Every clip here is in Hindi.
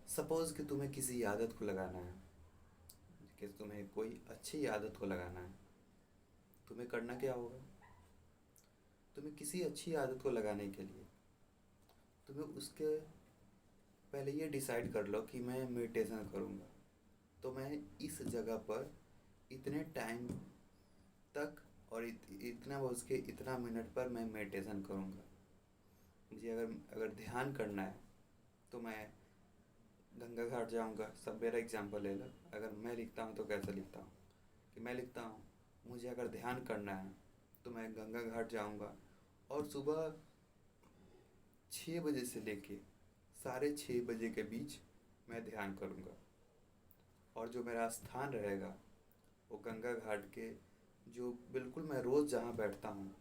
सपोज़ कि तुम्हें किसी आदत को लगाना है, कि तुम्हें कोई अच्छी आदत को लगाना है। तुम्हें करना क्या होगा? तुम्हें किसी अच्छी आदत को लगाने के लिए तुम्हें उसके पहले ये डिसाइड कर लो कि मैं मेडिटेशन करूँगा, तो मैं इस जगह पर इतने टाइम तक और इतना बज के इतना मिनट पर मैं मेडिटेशन करूँगा। मुझे अगर अगर ध्यान करना है तो मैं गंगा घाट जाऊँगा। सब मेरा एग्जांपल ले लो। अगर मैं लिखता हूँ तो कैसे लिखता हूँ कि मैं लिखता हूँ, मुझे अगर ध्यान करना है तो मैं गंगा घाट जाऊँगा और सुबह 6 बजे से लेके 6:30 बजे के बीच मैं ध्यान करूँगा। और जो मेरा स्थान रहेगा वो गंगा घाट के, जो बिल्कुल मैं रोज़ जहाँ बैठता हूँ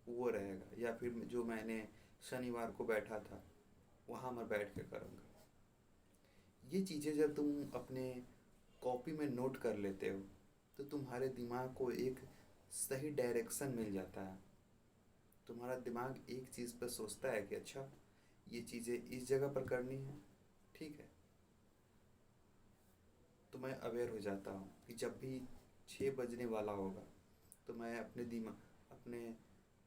वो रहेगा, या फिर जो मैंने शनिवार को बैठा था वहाँ मैं बैठ के करूँगा। ये चीज़ें जब तुम अपने कॉपी में नोट कर लेते हो तो तुम्हारे दिमाग को एक सही डायरेक्शन मिल जाता है। तुम्हारा दिमाग एक चीज़ पर सोचता है कि अच्छा, ये चीज़ें इस जगह पर करनी है, ठीक है। तो मैं अवेयर हो जाता हूँ कि जब भी 6 बजने वाला होगा तो मैं अपने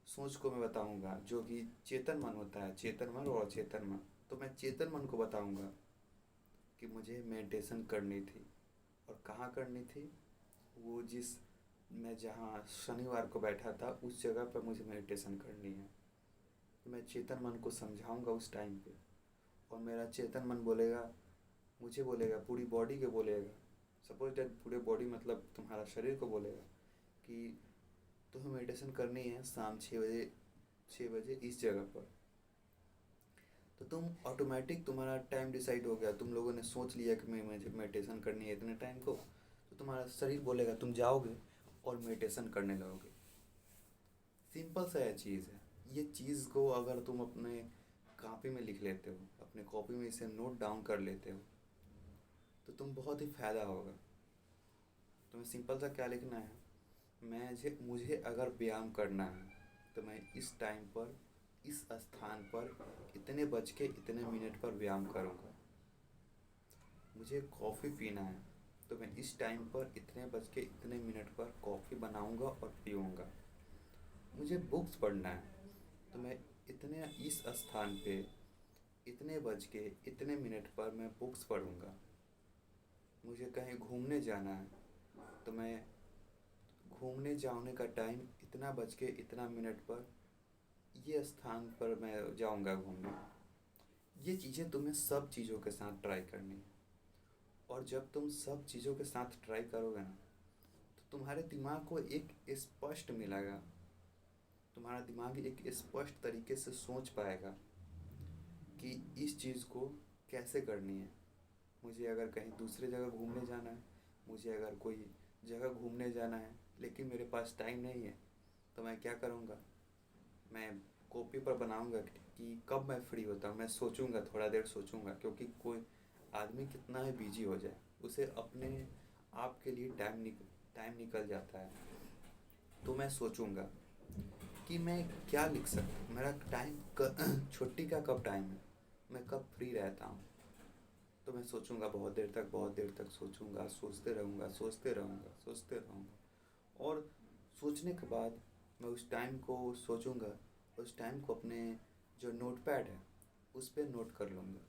सोच को मैं बताऊँगा, जो कि चेतन मन होता है, चेतन मन और अचेतन मन। तो मैं चेतन मन को बताऊँगा कि मुझे मेडिटेशन करनी थी और कहाँ करनी थी। वो जिस मैं जहाँ शनिवार को बैठा था उस जगह पर मुझे मेडिटेशन करनी है। तो मैं चेतन मन को समझाऊंगा उस टाइम पे, और मेरा चेतन मन बोलेगा, मुझे बोलेगा, पूरी बॉडी के बोलेगा। सपोज दैट पूरे बॉडी मतलब तुम्हारा शरीर को बोलेगा कि तुम्हें मेडिटेशन करनी है शाम 6 बजे, 6 बजे इस जगह पर। तो तुम ऑटोमेटिक तुम्हारा टाइम डिसाइड हो गया, तुम लोगों ने सोच लिया कि मैं मुझे मेडिटेशन करनी है इतने टाइम को। तो तुम्हारा शरीर बोलेगा, तुम जाओगे और मेडिटेशन करने लगोगे। सिंपल सा यह चीज़ है। ये चीज़ को अगर तुम अपने कॉपी में लिख लेते हो, अपने कॉपी में इसे नोट डाउन कर लेते हो, तो तुम बहुत ही फ़ायदा होगा। तुम्हें सिंपल सा क्या लिखना है, मुझे अगर व्यायाम करना है तो मैं इस टाइम पर, इस स्थान पर, इतने बज के इतने मिनट पर व्यायाम करूँगा। मुझे कॉफ़ी पीना है तो मैं इस टाइम पर इतने बज के इतने मिनट पर कॉफ़ी बनाऊँगा और पीऊँगा। मुझे बुक्स पढ़ना है तो मैं इतने इस स्थान पे इतने बज के इतने मिनट पर मैं बुक्स पढ़ूँगा। मुझे कहीं घूमने जाना है तो मैं घूमने जाने का टाइम इतना बज के इतना मिनट पर ये स्थान पर मैं जाऊँगा घूमने। ये चीज़ें तुम्हें सब चीज़ों के साथ ट्राई करनी है। और जब तुम सब चीज़ों के साथ ट्राई करोगे ना, तो तुम्हारे दिमाग को एक स्पष्ट मिलेगा। तुम्हारा दिमाग एक स्पष्ट तरीके से सोच पाएगा कि इस चीज़ को कैसे करनी है। मुझे अगर कहीं दूसरे जगह घूमने जाना है, मुझे अगर कोई जगह घूमने जाना है लेकिन मेरे पास टाइम नहीं है, तो मैं क्या करूँगा, मैं कॉपी पर बनाऊँगा कि कब मैं फ्री होता हूँ। मैं सोचूंगा, थोड़ा देर सोचूंगा, क्योंकि कोई आदमी कितना ही बिजी हो जाए उसे अपने आप के लिए टाइम निकल जाता है। तो मैं सोचूंगा कि मैं क्या लिख सकता, मेरा छुट्टी का कब टाइम है, मैं कब फ्री रहता हूँ। तो मैं सोचूंगा, बहुत देर तक सोचूंगा, सोचते रहूँगा, सोचते रहूँगा, सोचते रहूँगा। और सोचने के बाद मैं उस टाइम को सोचूंगा, उस टाइम को अपने जो नोटपैड है उस पर नोट कर लूँगा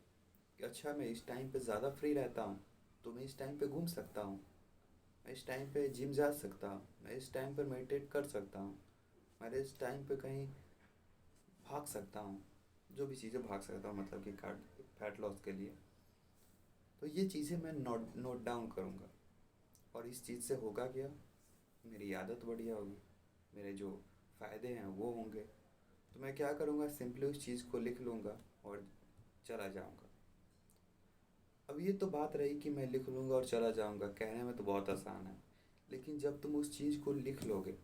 कि अच्छा, मैं इस टाइम पे ज़्यादा फ्री रहता हूँ तो मैं इस टाइम पे घूम सकता हूँ, मैं इस टाइम पे जिम जा सकता हूँ, मैं इस टाइम पर मेडिटेट कर सकता हूँ, मैं इस टाइम पे कहीं भाग सकता हूँ। जो भी चीज़ें भाग सकता हूँ, मतलब कि कार्ड फैट लॉस के लिए। तो ये चीज़ें मैं नोट नोट डाउन करूँगा। और इस चीज़ से होगा क्या, मेरी आदत बढ़िया होगी, मेरे जो फ़ायदे हैं वो होंगे। तो मैं क्या करूँगा, सिंपली उस चीज़ को लिख लूँगा और चला जाऊँगा। अब ये तो बात रही कि मैं लिख लूँगा और चला जाऊँगा, कहने में तो बहुत आसान है, लेकिन जब तुम उस चीज़ को लिख लोगे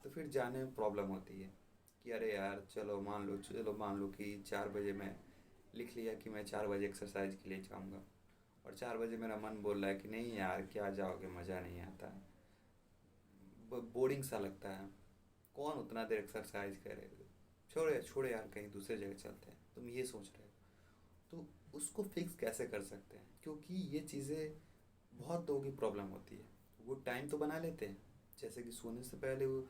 तो फिर जाने में प्रॉब्लम होती है कि अरे यार, चलो मान लो कि 4 बजे मैं लिख लिया कि मैं 4 बजे एक्सरसाइज के लिए जाऊँगा, और 4 बजे मेरा मन बोल रहा है कि नहीं यार, क्या जाओगे, मज़ा नहीं आता है, बोरिंग सा लगता है, कौन उतना देर एक्सरसाइज करे, छोड़े छोड़े यार, कहीं दूसरे जगह चलते हैं, तुम ये सोच रहे हो। तो उसको फिक्स कैसे कर सकते हैं, क्योंकि ये चीज़ें बहुत लोगों की प्रॉब्लम होती है। वो टाइम तो बना लेते हैं, जैसे कि सोने से पहले वो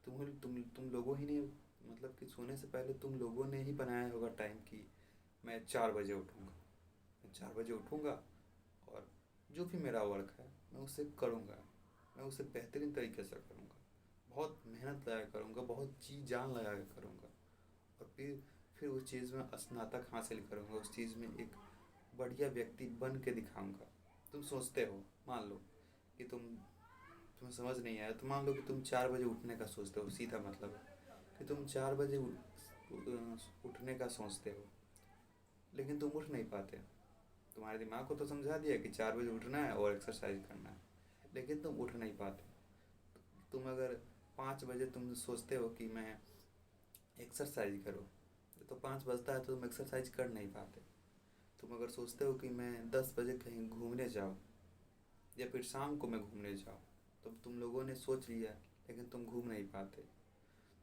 तुम लोगों ही ने, मतलब कि सोने से पहले तुम लोगों ने ही बनाया होगा टाइम कि मैं 4 बजे उठूँगा, मैं 4 बजे उठूँगा और जो भी मेरा वर्क है मैं उसे करूँगा, मैं उसे बेहतरीन तरीके से करूँगा, बहुत मेहनत लगा के करूँगा, बहुत जी जान लगा के करूँगा, और फिर उस चीज़ में स्नातक हासिल करूँगा, उस चीज़ में एक बढ़िया व्यक्ति बन के दिखाऊँगा। तुम सोचते हो, मान लो कि तुम्हें समझ नहीं आया, तो मान लो कि तुम 4 बजे उठने का सोचते हो, सीधा मतलब है कि तुम 4 बजे उठने का सोचते हो, लेकिन तुम उठ नहीं पाते। तुम्हारे दिमाग को तो समझा दिया कि 4 बजे उठना है और एक्सरसाइज करना है, लेकिन तुम उठ नहीं पाते। तुम अगर 5 बजे तुम सोचते हो कि मैं एक्सरसाइज करो, तो 5 बजता है तो तुम एक्सरसाइज कर नहीं पाते। तुम अगर सोचते हो कि मैं 10 बजे कहीं घूमने जाऊँ या फिर शाम को मैं घूमने जाऊँ, तो तुम लोगों ने सोच लिया, लेकिन तुम घूम नहीं पाते।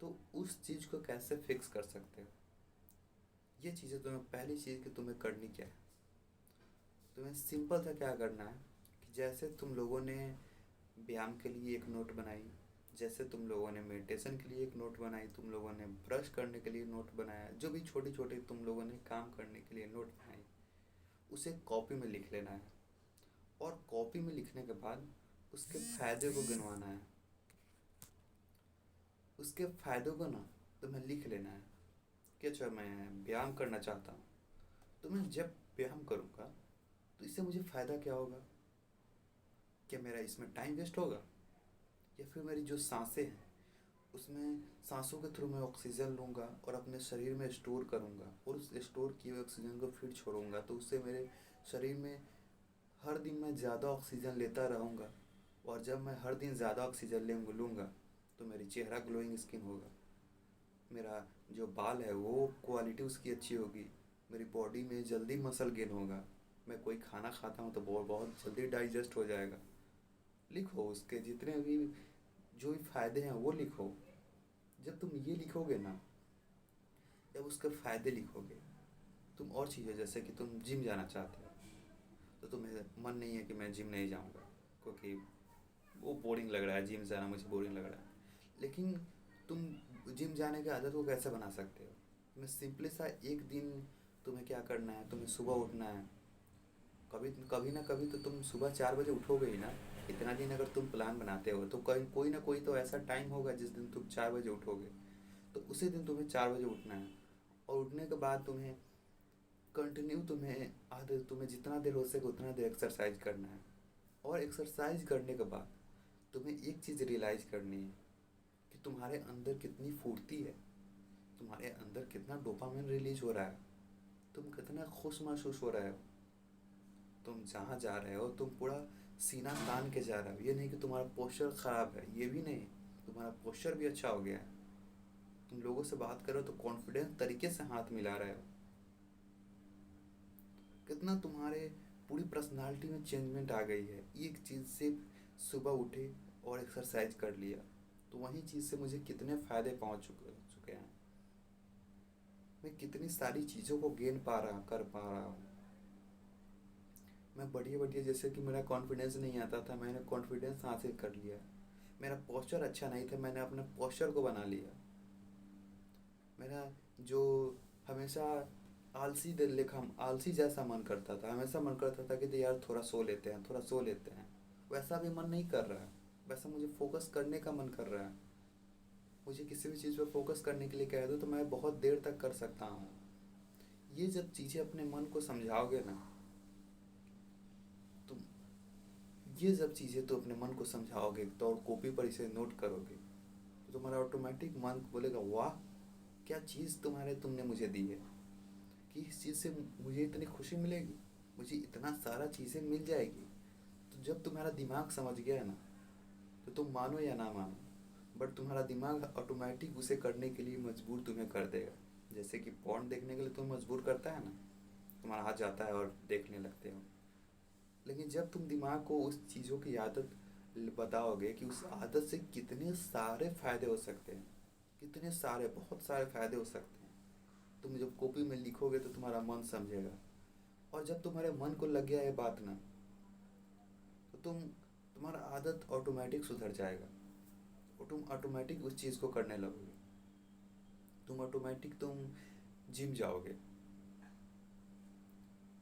तो उस चीज़ को कैसे फिक्स कर सकते हो? ये चीज़ें तुम्हें, पहली चीज़ कि तुम्हें करनी क्या है, तुम्हें सिंपल सा क्या करना है कि जैसे तुम लोगों ने व्यायाम के लिए एक नोट बनाई, जैसे तुम लोगों ने मेडिटेशन के लिए एक नोट बनाई, तुम लोगों ने ब्रश करने के लिए नोट बनाया, जो भी छोटी छोटी तुम लोगों ने काम करने के लिए नोट बनाई, उसे कॉपी में लिख लेना है। और कॉपी में लिखने के बाद उसके फायदे को गिनवाना है। उसके फायदों को ना तुम्हें लिख लेना है कि अच्छा मैं व्यायाम करना चाहता हूँ, तो मैं जब व्यायाम करूँगा तो इससे मुझे फ़ायदा क्या होगा? क्या मेरा इसमें टाइम वेस्ट होगा, या फिर मेरी जो सांसें हैं उसमें सांसों के थ्रू मैं ऑक्सीजन लूँगा और अपने शरीर में स्टोर करूँगा, और उस स्टोर किए हुए ऑक्सीजन को फिर छोड़ूंगा, तो उससे मेरे शरीर में हर दिन मैं ज़्यादा ऑक्सीजन लेता रहूँगा। और जब मैं हर दिन ज़्यादा ऑक्सीजन लूँगा तो मेरी चेहरा ग्लोइंग स्किन होगा, मेरा जो बाल है वो क्वालिटी उसकी अच्छी होगी, मेरी बॉडी में जल्दी मसल गेन होगा, मैं कोई खाना खाता हूँ तो बहुत जल्दी डाइजेस्ट हो जाएगा। लिखो उसके जितने भी जो भी फ़ायदे हैं वो लिखो। जब तुम ये लिखोगे ना, जब उसके फ़ायदे लिखोगे, तुम और चीज़ें, जैसे कि तुम जिम जाना चाहते हो, तो तुम्हें मन नहीं है कि मैं जिम नहीं जाऊँगा क्योंकि वो बोरिंग लग रहा है, जिम जाना मुझे बोरिंग लग रहा है। लेकिन तुम जिम जाने की आदत को कैसे बना सकते हो? तुम्हें सिंपली सा एक दिन तुम्हें क्या करना है, तुम्हें सुबह उठना है। कभी कभी ना कभी तो तुम सुबह 4 बजे उठोगे ही ना। इतना दिन अगर तुम प्लान बनाते हो तो कहीं कोई ना कोई तो ऐसा टाइम होगा जिस दिन तुम 4 बजे उठोगे, तो उसी दिन तुम्हें 4 बजे उठना है। और उठने के बाद तुम्हें कंटिन्यू, तुम्हें जितना देर हो सके उतना देर एक्सरसाइज करना है। और एक्सरसाइज करने के बाद तुम्हें एक चीज़ रियलाइज़ करनी है कि तुम्हारे अंदर कितनी फुर्ती है, तुम्हारे अंदर कितना डोपामिन रिलीज हो रहा है, तुम कितना खुश महसूस हो रहे हो। तुम जहाँ जा रहे हो तुम पूरा सीना तान के जा रहे हो। ये नहीं कि तुम्हारा पोस्चर ख़राब है, ये भी नहीं, तुम्हारा पोस्चर भी अच्छा हो गया है। तुम लोगों से बात करो तो कॉन्फिडेंस तरीके से हाथ मिला रहे हो। कितना तुम्हारे पूरी पर्सनालिटी में चेंजमेंट आ गई है एक चीज़ से। सुबह उठे और एक्सरसाइज कर लिया, तो वही चीज़ से मुझे कितने फ़ायदे पहुँच चुके हैं। मैं कितनी सारी चीज़ों को गेन कर पा रहा हूँ। मैं बढ़िया बढ़िया, जैसे कि मेरा कॉन्फिडेंस नहीं आता था, मैंने कॉन्फिडेंस हासिल कर लिया। मेरा पोस्चर अच्छा नहीं था, मैंने अपने पोस्चर को बना लिया। मेरा जो हमेशा आलसी जैसा मन करता था, हमेशा मन करता था कि यार थोड़ा सो लेते हैं, थोड़ा सो लेते हैं, वैसा भी मन नहीं कर रहा है। वैसा मुझे फोकस करने का मन कर रहा है। मुझे किसी भी चीज़ पर फोकस करने के लिए कह दो तो मैं बहुत देर तक कर सकता हूँ। ये जब चीज़ें अपने मन को समझाओगे ना, तुम ये सब चीज़ें तो अपने मन को समझाओगे तो, और कॉपी पर इसे नोट करोगे, तो तुम्हारा ऑटोमेटिक मन बोलेगा वाह, क्या चीज़ तुमने मुझे दी है कि इस चीज़ से मुझे इतनी खुशी मिलेगी, मुझे इतना सारा चीज़ें मिल जाएगी। तो जब तुम्हारा दिमाग समझ गया ना, तो तुम मानो या ना मानो, बट तुम्हारा दिमाग ऑटोमेटिक उसे करने के लिए मजबूर तुम्हें कर देगा। जैसे कि पॉर्न देखने के लिए तुम्हें मजबूर करता है ना, तुम्हारा हाथ जाता है और देखने लगते हो। लेकिन जब तुम दिमाग को उस चीज़ों की आदत बताओगे कि उस आदत से कितने सारे फ़ायदे हो सकते हैं, कितने सारे, बहुत सारे फ़ायदे हो सकते हैं, तुम जब कॉपी में लिखोगे तो तुम्हारा मन समझेगा। और जब तुम्हारे मन को लग गया ये बात ना, तो तुम्हारा आदत ऑटोमेटिक सुधर जाएगा और तुम ऑटोमेटिक उस चीज़ को करने लगोगे। तुम जिम जाओगे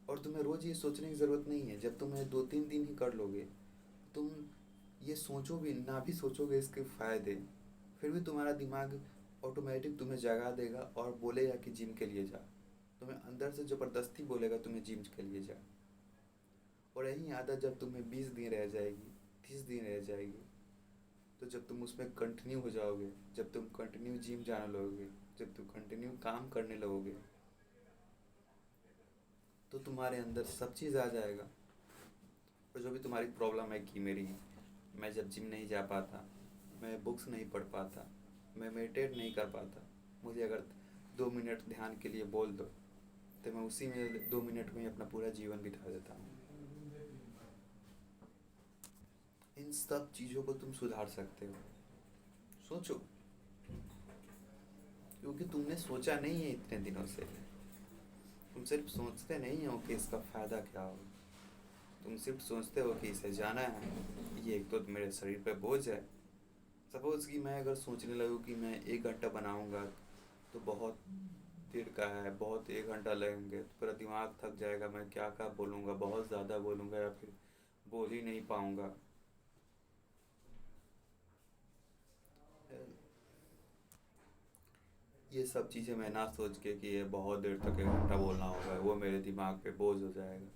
और तुम्हें रोज़ ये सोचने की ज़रूरत नहीं है। जब तुम्हें 2-3 दिन ही कर लोगे, तुम ये सोचो भी ना भी सोचोगे इसके फ़ायदे, फिर भी तुम्हारा दिमाग ऑटोमेटिक तुम्हें जगा देगा और बोलेगा कि जिम के लिए जा। तुम्हें अंदर से ज़बरदस्ती बोलेगा तुम्हें जिम के लिए जा। और यही आदत जब तुम्हें 20 दिन रह जाएगी, 30 दिन रह जाएगी, तो जब तुम उसमें कंटिन्यू हो जाओगे, जब तुम कंटिन्यू जिम जाने लगोगे, जब तुम कंटिन्यू काम करने लगोगे, तो तुम्हारे अंदर सब चीज़ आ जाएगा। और जो भी तुम्हारी प्रॉब्लम है कि मैं जब जिम नहीं जा पाता, मैं बुक्स नहीं पढ़ पाता, मैं मेडिटेट नहीं कर पाता, मुझे अगर 2 मिनट ध्यान के लिए बोल दो, तो मैं उसी में 2 मिनट में अपना पूरा जीवन बिता देता हूँ। इन सब चीज़ों को तुम सुधार सकते हो। सोचो, क्योंकि तुमने सोचा नहीं है इतने दिनों से। तुम सिर्फ सोचते नहीं हो कि इसका फ़ायदा क्या होगा, तुम सिर्फ सोचते हो कि इसे जाना है, ये एक तो मेरे शरीर पे बोझ है। सपोज़ कि मैं अगर सोचने लगूँ कि मैं 1 घंटा बनाऊँगा, तो बहुत देर का है, बहुत 1 घंटा लगेंगे, तो पूरा दिमाग थक जाएगा, मैं क्या क्या बोलूँगा, बहुत ज़्यादा बोलूँगा या फिर बोल ही नहीं पाऊँगा। ये सब चीज़ें मैं ना सोच के कि ये बहुत देर तक 1 घंटा बोलना होगा, वो मेरे दिमाग पे बोझ हो जाएगा,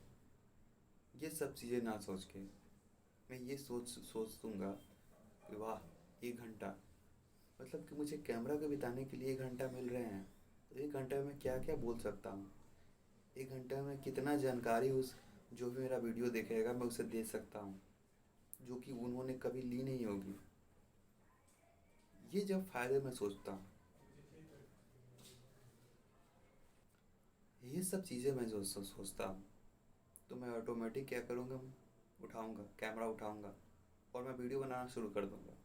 ये सब चीज़ें ना सोच के मैं ये सोच दूँगा कि वाह 1 घंटा, मतलब कि मुझे कैमरा के बिताने के लिए 1 घंटा मिल रहे हैं, तो 1 घंटे में क्या क्या बोल सकता हूँ। 1 घंटे में कितना जानकारी उस जो भी मेरा वीडियो देखेगा मैं उसे दे सकता हूँ, जो कि उन्होंने कभी ली नहीं होगी। ये जब फ़ायदे मैं सोचता हूँ, ये सब चीज़ें मैं जो सोचता हूँ, तो मैं ऑटोमेटिक क्या करूँगा, उठाऊँगा कैमरा, उठाऊँगा और मैं वीडियो बनाना शुरू कर दूँगा।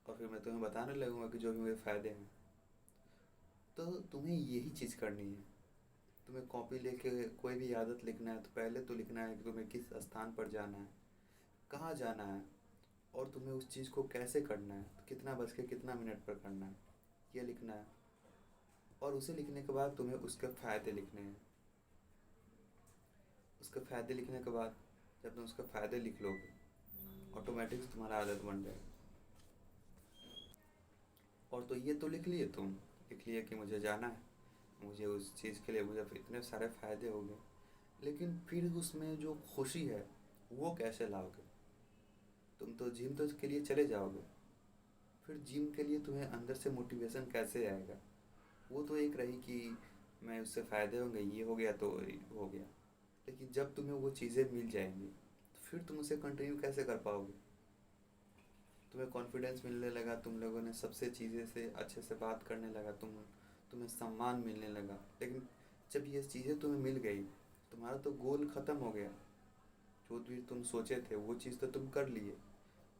और फिर मैं तुम्हें बताने लगूँगा कि जो भी मेरे फ़ायदे हैं। तो तुम्हें यही चीज़ करनी है। तुम्हें कॉपी लेके कोई भी आदत लिखना है, तो पहले तो लिखना है कि तुम्हें किस स्थान पर जाना है, कहाँ जाना है, और तुम्हें उस चीज़ को कैसे करना है, तो कितना बज के कितना मिनट पर करना है, ये लिखना है। और उसे लिखने के बाद तुम्हें उसके फ़ायदे लिखने हैं। उसके फ़ायदे लिखने के बाद जब तुम उसके फ़ायदे लिख लोगे, ऑटोमेटिक तुम्हारा आदत बन जाएगा। और तो ये तो लिख लिए तुम, लिख लिए कि मुझे जाना है, मुझे उस चीज़ के लिए मुझे इतने सारे फ़ायदे हो गए, लेकिन फिर उसमें जो खुशी है वो कैसे लाओगे। तुम तो जिम तो के लिए चले जाओगे, फिर जिम के लिए तुम्हें अंदर से मोटिवेशन कैसे आएगा। वो तो एक रही कि मैं उससे फ़ायदे होंगे, ये हो गया तो हो गया, लेकिन जब तुम्हें वो चीज़ें मिल जाएंगी तो फिर तुम उसे कंटिन्यू कैसे कर पाओगे। तुम्हें कॉन्फिडेंस मिलने लगा, तुम लोगों ने सबसे चीज़ें से अच्छे से बात करने लगा, तुम्हें सम्मान मिलने लगा। लेकिन जब ये चीज़ें तुम्हें मिल गई, तुम्हारा तो गोल ख़त्म हो गया। जो भी तुम सोचे थे वो चीज़ तो तुम कर लिए,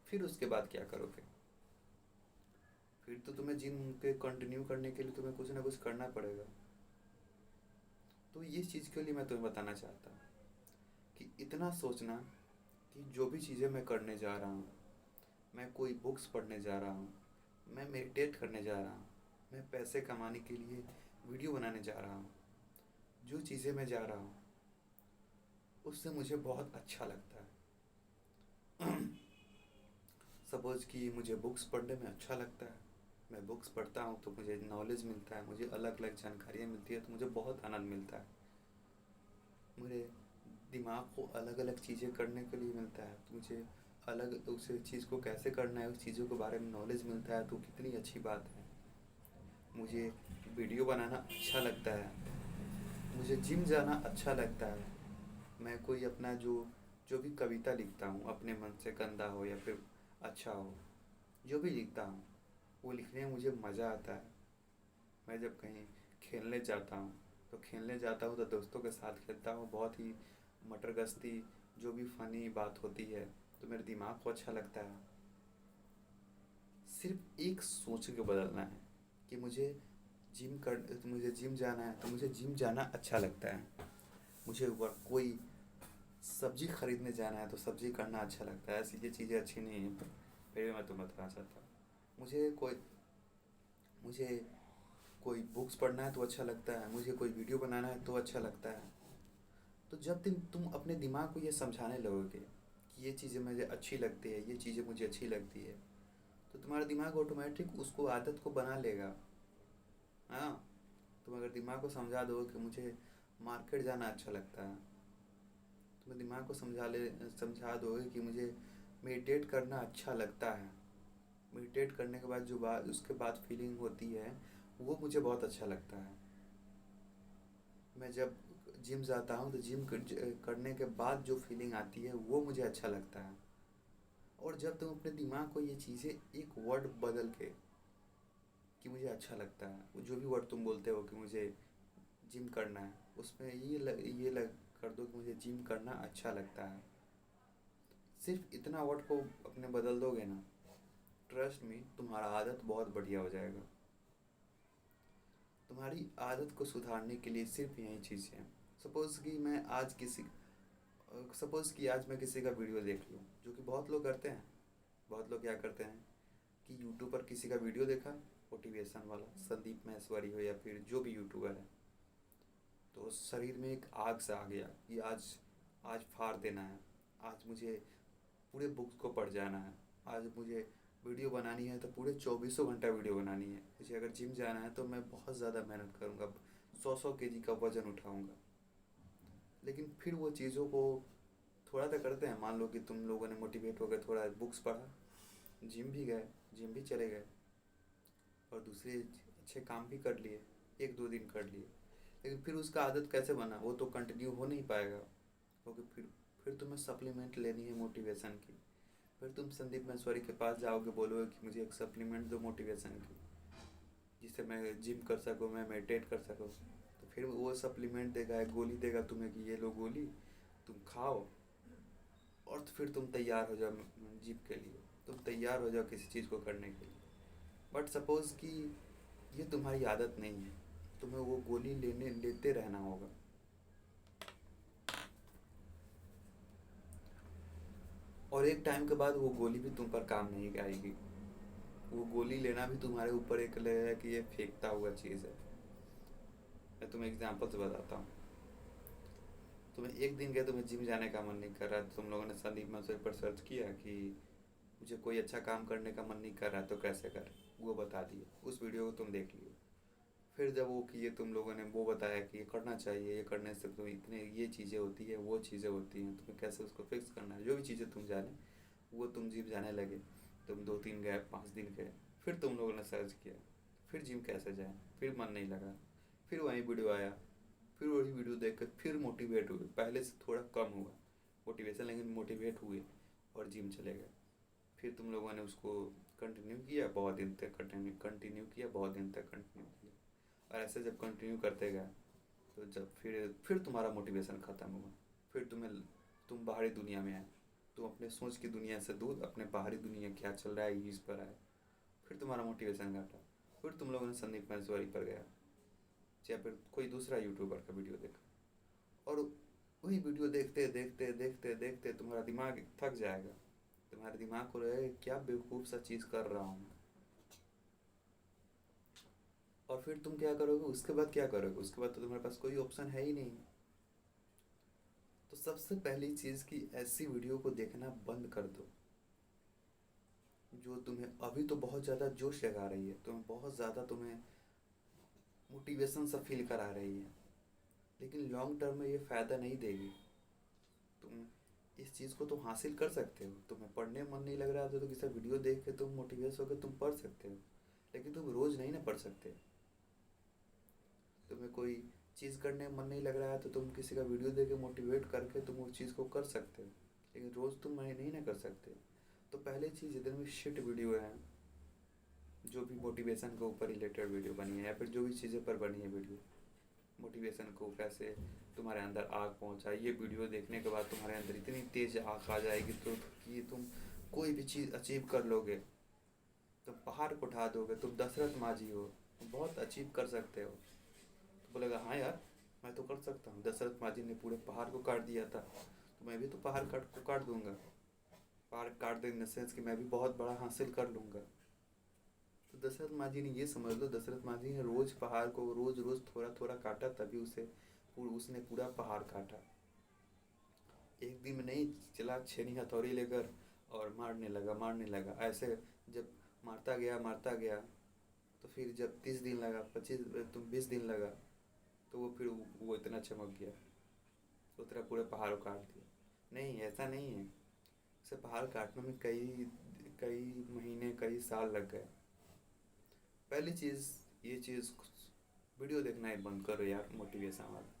फिर उसके बाद क्या करोगे। फिर तो तुम्हें जिम के कंटिन्यू करने के लिए तुम्हें कुछ ना कुछ करना पड़ेगा। तो ये चीज़ के लिए मैं तुम्हें बताना चाहता हूँ कि इतना सोचना कि जो भी चीज़ें मैं करने जा रहा हूँ, मैं कोई बुक्स पढ़ने जा रहा हूँ, मैं मेडिटेट करने जा रहा हूँ, मैं पैसे कमाने के लिए वीडियो बनाने जा रहा हूँ, जो चीज़ें मैं जा रहा हूँ उससे मुझे बहुत अच्छा लगता है। सपोज़ कि मुझे बुक्स पढ़ने में अच्छा लगता है, मैं बुक्स पढ़ता हूँ तो मुझे नॉलेज मिलता है, मुझे अलग अलग जानकारियाँ मिलती है, तो मुझे बहुत आनंद मिलता है। मेरे दिमाग को अलग अलग चीज़ें करने के लिए मिलता है, तो मुझे अलग उस चीज़ को कैसे करना है उस चीज़ों के बारे में नॉलेज मिलता है, तो कितनी अच्छी बात है। मुझे वीडियो बनाना अच्छा लगता है, मुझे जिम जाना अच्छा लगता है। मैं कोई अपना जो भी कविता लिखता हूँ अपने मन से, गंदा हो या फिर अच्छा हो, जो भी लिखता हूँ वो लिखने में मुझे मज़ा आता है। मैं जब कहीं खेलने जाता हूँ, तो दोस्तों के साथ खेलता हूँ, बहुत ही मटर गश्ती जो भी फ़नी बात होती है, तो मेरे दिमाग को अच्छा लगता है। सिर्फ एक सोच के बदलना है कि मुझे मुझे जिम जाना है तो मुझे जिम जाना अच्छा लगता है। मुझे कोई सब्जी खरीदने जाना है तो सब्जी करना अच्छा लगता है। ऐसी ये चीज़ें अच्छी नहीं हैं, फिर भी मैं तुम्हें बताना चाहता हूँ। मुझे कोई मुझे कोई बुक्स पढ़ना है तो अच्छा लगता है, मुझे कोई वीडियो बनाना है तो अच्छा लगता है। तो जब तुम अपने दिमाग को ये समझाने लगोगे कि ये चीज़ें मुझे अच्छी लगती है, ये चीज़ें मुझे अच्छी लगती है, तो तुम्हारा दिमाग ऑटोमेटिक उसको आदत को बना लेगा। हाँ, तुम अगर दिमाग को समझा दो कि मुझे मार्केट जाना अच्छा लगता है, तुम्हें दिमाग को समझा दोगे कि मुझे मेडिटेट करना अच्छा लगता है, मेडिटेट करने के बाद जो बात उसके बाद फीलिंग होती है वो मुझे बहुत अच्छा लगता है। मैं जब जिम जाता हूँ तो करने के बाद जो फीलिंग आती है वो मुझे अच्छा लगता है। और जब तुम अपने दिमाग को ये चीज़ें एक वर्ड बदल के कि मुझे अच्छा लगता है, वो जो भी वर्ड तुम बोलते हो कि मुझे जिम करना है, उसमें ये लग कर दो कि मुझे जिम करना अच्छा लगता है। सिर्फ इतना वर्ड को अपने बदल दोगे ना, ट्रस्ट मी, तुम्हारा आदत बहुत बढ़िया हो जाएगा। तुम्हारी आदत को सुधारने के लिए सिर्फ यही चीज़ है। सपोज़ कि मैं आज किसी सपोज़ कि आज मैं किसी का वीडियो देख लूँ, जो कि बहुत लोग करते हैं। बहुत लोग क्या करते हैं कि यूट्यूब पर किसी का वीडियो देखा, मोटिवेशन वाला, संदीप महेश्वरी हो या फिर जो भी यूट्यूबर है, तो शरीर में एक आग सा आ गया कि आज आज फाड़ देना है, आज मुझे पूरे बुक्स को पढ़ जाना है, आज मुझे वीडियो बनानी है तो पूरे 2400 घंटा वीडियो बनानी है, मुझे अगर जिम जाना है तो मैं बहुत ज़्यादा मेहनत करूँगा, 100 केजी का वज़न उठाऊँगा। लेकिन फिर वो चीज़ों को थोड़ा तो करते हैं। मान लो कि तुम लोगों ने मोटिवेट हो गए, थोड़ा बुक्स पढ़ा, जिम भी गए, जिम भी चले गए और दूसरे अच्छे काम भी कर लिए, 1-2 दिन कर लिए, लेकिन फिर उसका आदत कैसे बना, वो तो कंटिन्यू हो नहीं पाएगा। क्योंकि फिर तुम्हें सप्लीमेंट लेनी है मोटिवेशन की। फिर तुम संदीप महेश्वरी के पास जाओगे, बोलोगे कि मुझे एक सप्लीमेंट दो मोटिवेशन की, जिससे मैं जिम कर सकूँ, मैं मेडिटेट कर सकूँ। तो फिर वो सप्लीमेंट देगा, एक गोली देगा तुम्हें कि ये लो गोली, तुम खाओ और तो फिर तुम तैयार हो जाओ जिम के लिए, तुम तैयार हो जाओ किसी चीज़ को करने के लिए। बट सपोज़ कि ये तुम्हारी आदत नहीं है, तुम्हें वो गोली लेते रहना होगा। और एक टाइम के बाद वो गोली भी तुम पर काम नहीं आएगी। वो गोली लेना भी तुम्हारे ऊपर एक लगेगा कि ये फेंकता हुआ चीज़ है। मैं तुम्हें एग्जांपल से बताता हूँ। तुम्हें एक दिन गए, तुम्हें जिम जाने का मन नहीं कर रहा, तुम लोगों ने संदीप महेश्वरी पर सर्च किया कि मुझे कोई अच्छा काम करने का मन नहीं कर रहा तो कैसे करें, वो बता दिए, उस वीडियो को तुम देख लियो। फिर जब वो किए, तुम लोगों ने वो बताया कि ये करना चाहिए, ये करने से तो इतने ये चीज़ें होती है, वो चीज़ें होती हैं, तुम्हें कैसे उसको फिक्स करना है, जो भी चीज़ें तुम जाने, वो तुम जिम जाने लगे। तुम 2 दिन गए, 5 दिन गए, फिर तुम लोगों ने सर्च किया, फिर जिम कैसे जाए, फिर मन नहीं लगा, फिर वही वीडियो आया, फिर वही वीडियो देख कर फिर मोटिवेट हुए, पहले से थोड़ा कम हुआ मोटिवेशन, लेकिन मोटिवेट हुए और जिम चले गए। फिर तुम लोगों ने उसको कंटिन्यू किया, बहुत दिन तक कंटिन्यू किया, बहुत दिन तक कंटिन्यू किया। और ऐसे जब कंटिन्यू करते गए तो जब फिर तुम्हारा मोटिवेशन ख़त्म हुआ, फिर तुम बाहरी दुनिया में आए, तुम अपने सोच की दुनिया से दूर अपने बाहरी दुनिया क्या चल रहा है इस पर आए, फिर तुम्हारा मोटिवेशन घटा, फिर तुम लोगों ने संदीप महेश्वरी पर गया या फिर कोई दूसरा यूट्यूबर का वीडियो देखा, और वही वीडियो देखते देखते देखते देखते तुम्हारा दिमाग थक जाएगा। तुम्हारे दिमाग को रहे क्या बेवकूफ़ सा चीज़ कर रहा हूँ। और फिर तुम क्या करोगे, उसके बाद क्या करोगे, उसके बाद तो तुम्हारे पास कोई ऑप्शन है ही नहीं। तो सबसे पहली चीज़ कि ऐसी वीडियो को देखना बंद कर दो जो तुम्हें अभी तो बहुत ज़्यादा जोश जगा रही है, तुम्हें बहुत ज़्यादा तुम्हें मोटिवेशन सा फील करा रही है, लेकिन लॉन्ग टर्म में ये फ़ायदा नहीं देगी। तुम इस चीज़ को तो हासिल कर सकते हो, तुम्हें पढ़ने में मन नहीं लग रहा तो किसी वीडियो देख के तुम मोटिवेट होकर तुम पढ़ सकते हो, लेकिन तुम रोज़ नहीं ना पढ़ सकते। तुम्हें कोई चीज़ करने में मन नहीं लग रहा है तो तुम किसी का वीडियो देख के मोटिवेट करके तुम उस चीज़ को कर सकते हो, लेकिन रोज़ तुम नहीं ना कर सकते। तो पहले चीज़, जितने भी शिट वीडियो हैं, जो भी मोटिवेशन के ऊपर रिलेटेड वीडियो बनी है या फिर जो भी चीज़ें पर बनी है वीडियो, मोटिवेशन को कैसे तुम्हारे अंदर आग पहुंचाए, ये वीडियो देखने के बाद तुम्हारे अंदर इतनी तेज आग आ जाएगी तो कि तुम कोई भी चीज़ अचीव कर लोगे, तुम पहाड़ को उठा दोगे, तुम दशरथ माझी हो। बहुत अचीव कर सकते हो। तो बोलेगा हाँ यार, मैं तो कर सकता हूँ। दशरथ माझी ने पूरे पहाड़ को काट दिया था, तो मैं भी तो पहाड़ काट दूंगा। पहाड़ काट देने सेंस कि मैं भी बहुत बड़ा हासिल कर लूँगा। तो दशरथ माझी ने ये समझ लो, दशरथ माझी ने रोज पहाड़ को रोज रोज थोड़ा थोड़ा काटा, तभी उसने पूरा पहाड़ काटा। एक दिन में नहीं चला छेनी हथौड़ी लेकर और मारने लगा ऐसे। जब मारता गया तो फिर जब 30 दिन लगा, 20 दिन लगा, तो वो फिर वो इतना चमक गया, तो तेरा पूरे पहाड़ को काट दिया। नहीं, ऐसा नहीं है। उसे पहाड़ काटने में कई कई महीने कई साल लग गए। पहली चीज़, ये चीज़, वीडियो देखना ही बंद करो यार मोटिवेशन वाला।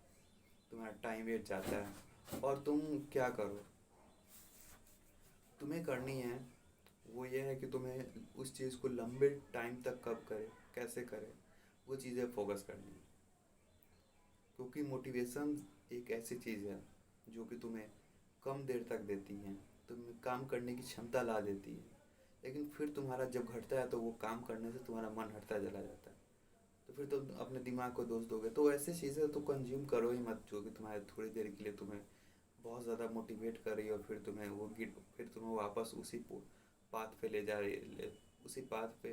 तुम्हारा टाइम वेस्ट जाता है। और तुम क्या करो, तुम्हें करनी है वो ये है कि तुम्हें उस चीज़ को लंबे टाइम तक कब करे, कैसे करे, वो चीज़ें फोकस करनी है। क्योंकि मोटिवेशन एक ऐसी चीज़ है जो कि तुम्हें कम देर तक देती है, तुम्हें काम करने की क्षमता ला देती है, लेकिन फिर तुम्हारा जब घटता है तो वो काम करने से तुम्हारा मन हटता चला जाता है। तो फिर तुम अपने दिमाग को दोष दोगे। तो ऐसी चीज़ें तो कंज्यूम करो ही मत जो कि तुम्हारे थोड़ी देर के लिए तुम्हें बहुत ज़्यादा मोटिवेट कर रही है, और फिर तुम्हें वापस उसी पाथ पे ले जा रही है, उसी पाथ पे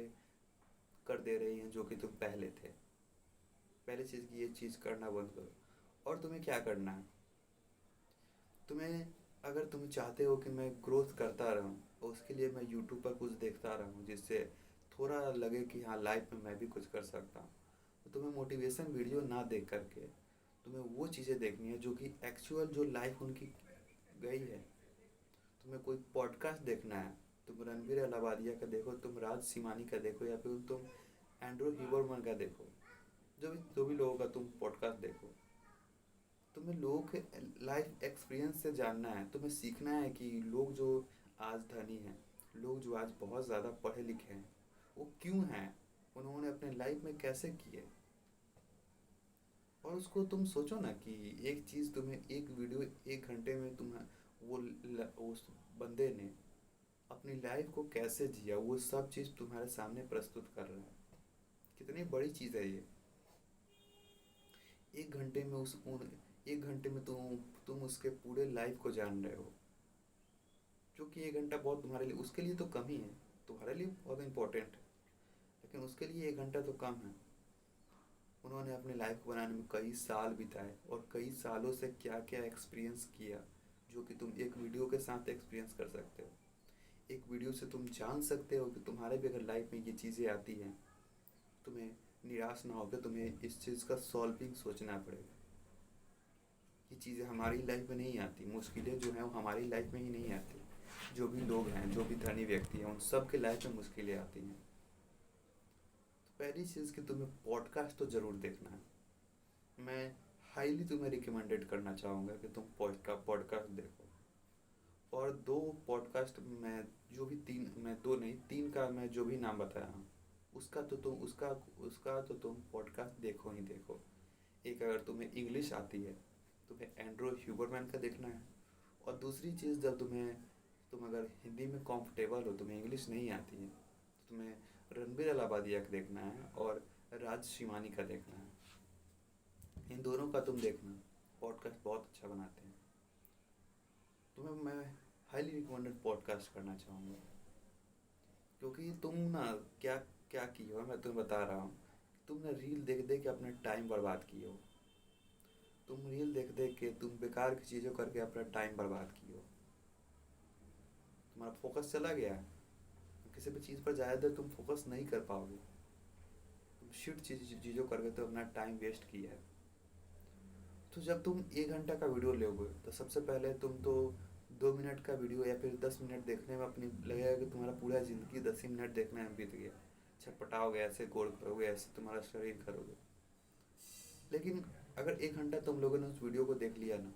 कर दे रही हैं जो कि तुम पहले थे। पहली चीज़ की ये चीज़ करना बंद करो। और तुम्हें क्या करना है, तुम्हें, अगर तुम चाहते हो कि मैं ग्रोथ करता रहूँ और उसके लिए मैं यूट्यूब पर कुछ देखता रहूँ जिससे थोड़ा लगे कि हाँ लाइफ में मैं भी कुछ कर सकता हूँ, तो तुम्हें मोटिवेशन वीडियो ना देख करके तुम्हें वो चीज़ें देखनी है जो कि एक्चुअल जो लाइफ उनकी गई है। तुम्हें कोई पॉडकास्ट देखना है, तुम रणबीर अलाहाबादिया का देखो, तुम राज सिमानी का देखो, या फिर तुम एंड्रो ह्यूबरमैन का देखो। जो भी लोगों का तुम पॉडकास्ट देखो। तुम्हें लोगों के लाइफ एक्सपीरियंस से जानना है, तुम्हें सीखना है कि लोग जो आज धनी हैं, लोग जो आज बहुत ज़्यादा पढ़े लिखे हैं, वो क्यों हैं, उन्होंने अपने लाइफ में कैसे किए। और उसको तुम सोचो ना कि एक चीज़ तुम्हें एक वीडियो 1 घंटे में तुम्हें उस बंदे ने अपनी लाइफ को कैसे जिया, वो सब चीज़ तुम्हारे सामने प्रस्तुत कर रहा है। कितनी बड़ी चीज़ है ये। एक घंटे में उस उन 1 घंटे में तुम उसके पूरे लाइफ को जान रहे हो। जो कि 1 घंटा बहुत तुम्हारे लिए, उसके लिए तो कम ही है, तुम्हारे लिए बहुत इम्पोर्टेंट है, लेकिन उसके लिए 1 घंटा तो कम है। उन्होंने अपनी लाइफ को बनाने में कई साल बिताए और कई सालों से क्या क्या एक्सपीरियंस किया, जो कि तुम एक वीडियो के साथ एक्सपीरियंस कर सकते हो। एक वीडियो से तुम जान सकते हो कि तुम्हारे भी अगर लाइफ में ये चीज़ें आती हैं, तुम्हें निराश ना होकर तुम्हें इस चीज़ का सॉल्विंग सोचना पड़ेगा। ये चीज़ें हमारी लाइफ में नहीं आती, मुश्किलें जो हैं वो हमारी लाइफ में ही नहीं आती। जो भी लोग हैं, जो भी धनी व्यक्ति हैं, उन सब के लाइफ में मुश्किलें आती हैं। तो पहली चीज़ कि तुम्हें पॉडकास्ट तो ज़रूर देखना है। मैं हाईली तुम्हें रिकमेंडेड करना चाहूँगा कि तुम पॉडकास्ट देखो। और 2 पॉडकास्ट मैं, जो भी तीन, मैं 2 नहीं 3 का मैं जो भी नाम बताया हूँ, उसका तो तुम पॉडकास्ट देखो ही देखो। एक, अगर तुम्हें इंग्लिश आती है, तुम्हें एंड्रो ह्यूबरमैन का देखना है। और दूसरी चीज़, जब तुम अगर हिंदी में कंफर्टेबल हो, तुम्हें इंग्लिश नहीं आती है, तो तुम्हें रणबीर अलाहाबादिया का देखना है और राज शिमानी का देखना है। इन दोनों का तुम देखना, पॉडकास्ट बहुत अच्छा बनाते हैं। तुम्हें मैं हाईली रिकमेंडेड पॉडकास्ट करना चाहूँगा। क्योंकि तुम ना, क्या क्या की हो, मैं तुम्हें बता रहा हूँ, तुमने रील देख देख के अपना टाइम बर्बाद किए हो। तुम रील देख देख के तुम बेकार की चीज़ों करके अपना टाइम बर्बाद किए हो। तुम्हारा फोकस चला गया है। किसी भी चीज़ पर ज़्यादा देर तुम फोकस नहीं कर पाओगे। तुम शिट चीज़ों करके तो अपना टाइम वेस्ट किया है। तो जब तुम 1 घंटा का वीडियो लोगे, तो सबसे पहले तुम तो 2 मिनट का वीडियो या फिर 10 मिनट देखने में अपनी लगेगा कि तुम्हारा पूरा ज़िंदगी 10 ही मिनट देखने में बीत गया। छटपटाओगे, ऐसे गोल करोगे, ऐसे तुम्हारा शरीर करोगे। लेकिन अगर 1 घंटा तुम लोगों ने उस वीडियो को देख लिया ना,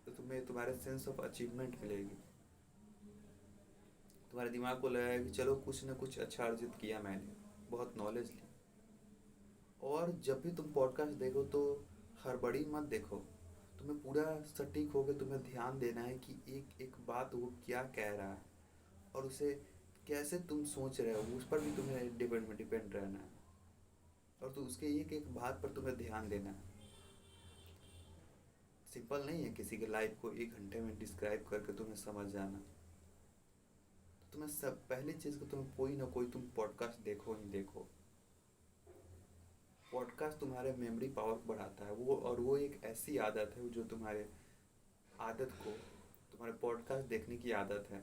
तो तुम्हें तुम्हारे सेंस ऑफ अचीवमेंट मिलेगी। तुम्हारे दिमाग को लगेगा कि चलो कुछ ना कुछ अच्छा अर्जित किया मैंने, बहुत नॉलेज ली। और जब भी तुम पॉडकास्ट देखो तो हड़बड़ी मत देखो। तुम्हें पूरा सटीक होकर तुम्हें ध्यान देना है कि एक एक बात वो क्या कह रहा है, और उसे कैसे तुम सोच रहे हो, उस पर भी तुम्हें डिपेंड रहना है। और तो उसके एक एक बात पर तुम्हें ध्यान देना है। सिंपल नहीं है किसी के लाइफ को 1 घंटे में डिस्क्राइब करके तुम्हें समझ जाना। तो तुम्हें सब पहली चीज़ को तुम्हें कोई ना कोई तुम पॉडकास्ट देखो ही देखो। पॉडकास्ट तुम्हारे मेमोरी पावर को बढ़ाता है वो, और वो एक ऐसी आदत है जो तुम्हारे आदत को, तुम्हारे पॉडकास्ट देखने की आदत है,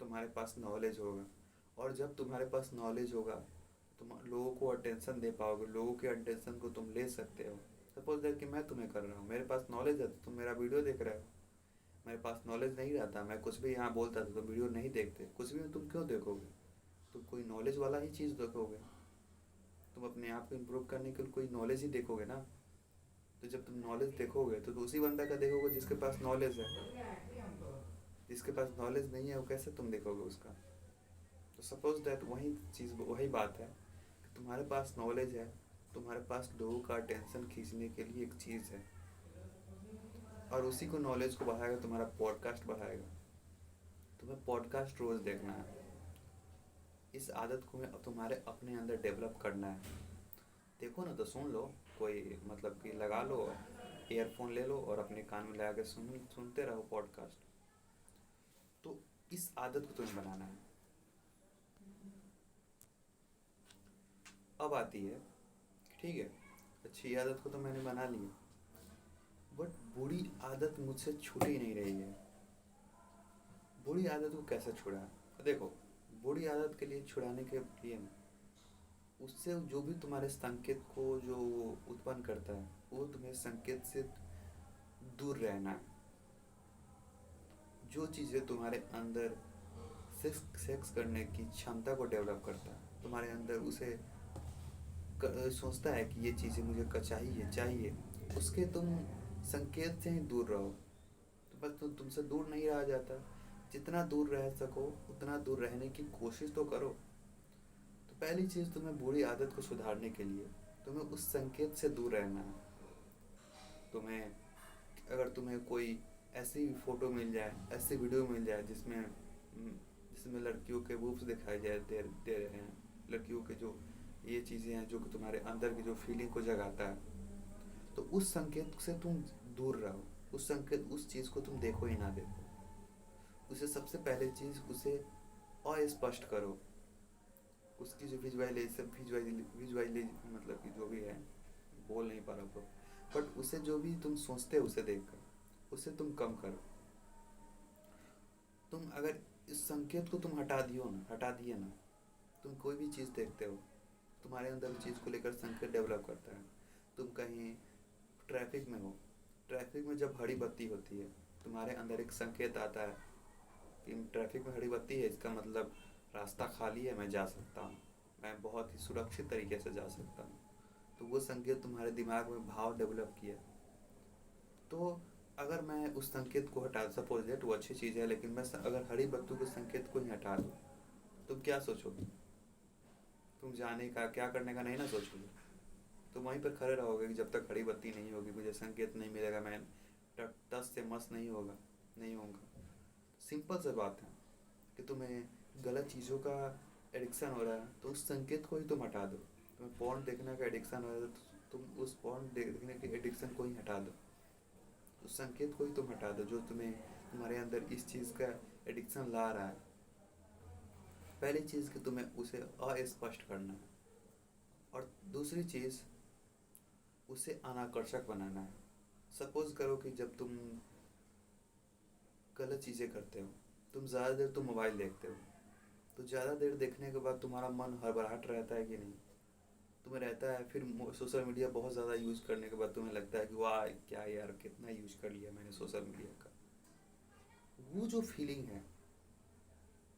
तुम्हारे पास नॉलेज होगा। और जब तुम्हारे पास नॉलेज होगा तुम लोगों को अटेंशन दे पाओगे, लोगों के अटेंशन को तुम ले सकते हो। सपोज दैट कि मैं तुम्हें कर रहा हूँ, मेरे पास नॉलेज है तो तुम मेरा वीडियो देख रहे हो। मेरे पास नॉलेज नहीं रहता, मैं कुछ भी यहाँ बोलता था, तुम वीडियो नहीं देखते, कुछ भी तुम क्यों देखोगे? तुम कोई नॉलेज वाला ही चीज़ देखोगे। तुम अपने आप को इम्प्रूव करने के लिए कोई नॉलेज ही देखोगे ना। तो जब तुम नॉलेज देखोगे तो उसी बंदा का देखोगे जिसके पास नॉलेज है। जिसके पास नॉलेज नहीं है वो कैसे तुम देखोगे उसका? तो सपोज दैट वही चीज़, वही बात है कि तुम्हारे पास नॉलेज है, तुम्हारे पास लोगों का अटेंशन खींचने के लिए एक चीज़ है, और उसी को नॉलेज को बढ़ाएगा तुम्हारा पॉडकास्ट बढ़ाएगा। तुम्हें पॉडकास्ट रोज़ देखना है। इस आदत को तुम्हारे अपने अंदर डेवलप करना है। देखो ना तो सुन लो, कोई मतलब कि लगा लो, ईयरफोन ले लो और अपने कान में लगा के सुनते रहो पॉडकास्ट। तो इस आदत को तुम्हें बनाना है। अब आती है, ठीक है, अच्छी आदत को तो मैंने बना ली, बट बुरी आदत मुझसे छूट ही नहीं रही है। बुरी आदत को कैसे छुड़ाएं? देखो, बुरी आदत के लिए छुड़ाने के लिए उससे जो भी तुम्हारे संकेत को जो उत्पन्न करता है वो तुम्हें संकेत से दूर रहना है। जो चीज़ें तुम्हारे अंदर सेक्स करने की क्षमता को डेवलप करता है, तुम्हारे अंदर उसे सोचता है कि ये चीज़ें मुझे चाहिए, उसके तुम संकेत से ही दूर रहो। तो बस तुमसे दूर नहीं रहा जाता। जितना दूर रह सको उतना दूर रहने की कोशिश तो करो। तो पहली चीज़, तुम्हें बुरी आदत को सुधारने के लिए तुम्हें उस संकेत से दूर रहना है। तुम्हें अगर तुम्हें कोई ऐसी फ़ोटो मिल जाए, ऐसी वीडियो मिल जाए जिसमें लड़कियों के बूब्स दिखाई दे रहे हैं, लड़कियों के जो ये चीज़ें हैं जो कि तुम्हारे अंदर की जो फीलिंग को जगाता है, तो उस संकेत से तुम दूर रहो। उस चीज़ को तुम देखो ही ना देखो। उसे सबसे पहले चीज़ उसे अस्पष्ट करो। उसकी जो विजुअलाइज मतलब कि जो भी है, बोल नहीं पा रहा हूँ, बट उसे जो भी तुम सोचते हो उसे देख कर उसे तुम कम करो। तुम अगर इस संकेत को तुम हटा दिए ना, तुम कोई भी चीज़ देखते हो तुम्हारे अंदर उस चीज़ को लेकर संकेत डेवलप करता है। तुम कहीं ट्रैफिक में हो, ट्रैफिक में जब हरी बत्ती होती है तुम्हारे अंदर एक संकेत आता है कि ट्रैफिक में हरी बत्ती है, इसका मतलब रास्ता खाली है, मैं जा सकता हूँ, मैं बहुत ही सुरक्षित तरीके से जा सकता हूँ। तो वो संकेत तुम्हारे दिमाग में भाव डेवलप किया। तो अगर मैं उस संकेत को हटा, सपोज दैट वो अच्छी चीज़ है, लेकिन मैं अगर हरी बत्ती के संकेत को ही हटा दूँ, तुम क्या सोचोगे? तुम जाने का, क्या करने का नहीं ना सोचोगे। तुम वहीं पर खड़े रहोगे कि जब तक हरी बत्ती नहीं होगी, मुझे संकेत नहीं मिलेगा, मैं टस से मस नहीं होगा। सिंपल सी बात है कि तुम्हें गलत चीज़ों का एडिक्शन हो रहा है तो उस संकेत को ही तुम हटा दो। तुम्हें पॉर्न देखने का एडिक्शन हो रहा है तो तुम उस पॉर्न देखने के एडिक्शन को ही हटा दो। उस संकेत को ही तुम हटा दो जो तुम्हारे अंदर इस चीज़ का एडिक्शन ला रहा है। पहली चीज़ कि तुम्हें उसे अस्पष्ट करना है, और दूसरी चीज़ उसे अनाकर्षक बनाना है। सपोज करो कि जब तुम गलत चीज़ें करते हो, तुम ज़्यादा देर तुम मोबाइल देखते हो, तो ज़्यादा देर देखने के बाद तुम्हारा मन हड़बड़ाहट रहता है कि नहीं? तुम्हें रहता है। फिर सोशल मीडिया बहुत ज़्यादा यूज़ करने के बाद तुम्हें लगता है कि वाह क्या यार, कितना यूज़ कर लिया मैंने सोशल मीडिया का। वो जो फीलिंग है,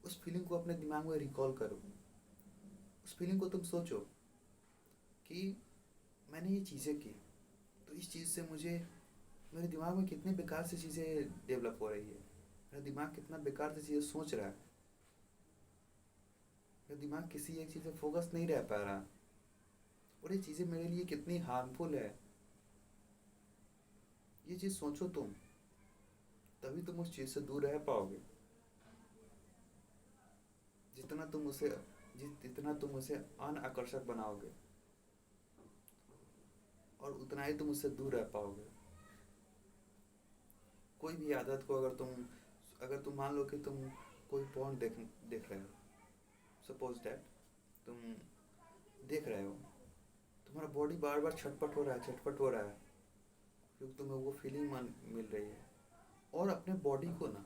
उस फीलिंग को अपने दिमाग में रिकॉल करो। उस फीलिंग को तुम सोचो कि मैंने ये चीज़ें की, तो इस चीज़ से मुझे, मेरे दिमाग में कितनी बेकार सी चीज़ें डेवलप हो रही है, मेरा दिमाग कितना बेकार सी चीज़ें सोच रहा है, मेरा दिमाग किसी एक चीज़ पे फोकस नहीं रह पा रहा, और ये चीज़ें मेरे लिए कितनी हार्मफुल है। ये चीज़ सोचो तुम, तभी तुम उस चीज़ से दूर रह पाओगे। जितना तुम उसे जितना तुम उसे अनाकर्षक बनाओगे, और उतना ही तुम उससे दूर रह पाओगे। कोई भी आदत को अगर तुम मान लो कि तुम कोई पॉइंट देख रहे हो, सपोज डैट तुम देख रहे हो, तुम्हारा बॉडी बार बार छटपट हो रहा है, छटपट हो रहा है, क्योंकि तुम्हें वो फीलिंग मिल रही है। और अपने बॉडी को ना,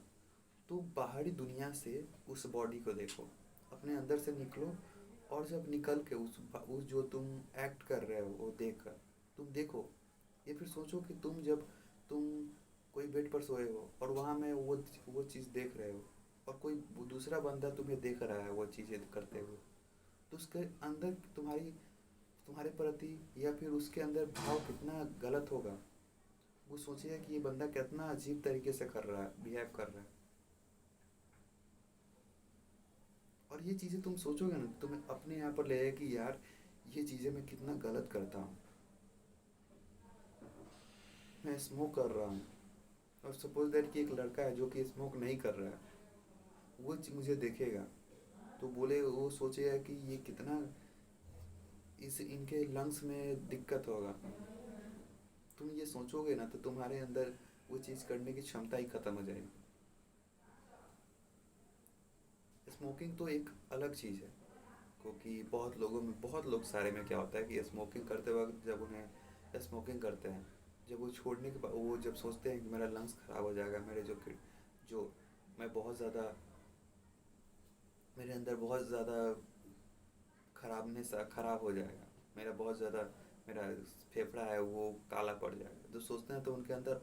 तो बाहरी दुनिया से उस बॉडी को देखो, अपने अंदर से निकलो, और जब निकल के उस जो तुम एक्ट कर रहे हो वो देख कर तुम देखो। ये फिर सोचो कि तुम कोई बेड पर सोए हो और वहाँ में वो चीज़ देख रहे हो, और कोई दूसरा बंदा तुम्हें देख रहा है वो चीज़ें करते हुए, तो उसके अंदर तुम्हारे प्रति या फिर उसके अंदर भाव कितना गलत होगा। वो सोचिए कि ये बंदा कितना अजीब तरीके से कर रहा है, बिहेव कर रहा है। और ये चीज़ें तुम सोचोगे ना, तुम्हें अपने यहाँ पर लगेगा कि यार ये चीज़ें मैं कितना गलत करता हूँ, मैं स्मोक कर रहा हूँ। और सपोज दैट कि एक लड़का है जो कि स्मोक नहीं कर रहा है, वो मुझे देखेगा तो वो सोचेगा कि ये कितना इनके लंग्स में दिक्कत होगा। तुम ये सोचोगे ना तो तुम्हारे अंदर वो चीज़ करने की क्षमता ही खत्म हो जाएगी। स्मोकिंग तो एक अलग चीज़ है, क्योंकि बहुत लोग सारे में क्या होता है कि स्मोकिंग करते वक्त जब उन्हें स्मोकिंग करते हैं, जब वो छोड़ने के बाद वो जब सोचते हैं कि मेरा लंग्स ख़राब हो जाएगा, मेरे जो मैं बहुत ज़्यादा मेरे अंदर बहुत ज़्यादा ख़राब हो जाएगा, मेरा फेफड़ा है वो काला पड़ जाएगा, तो सोचते हैं तो उनके अंदर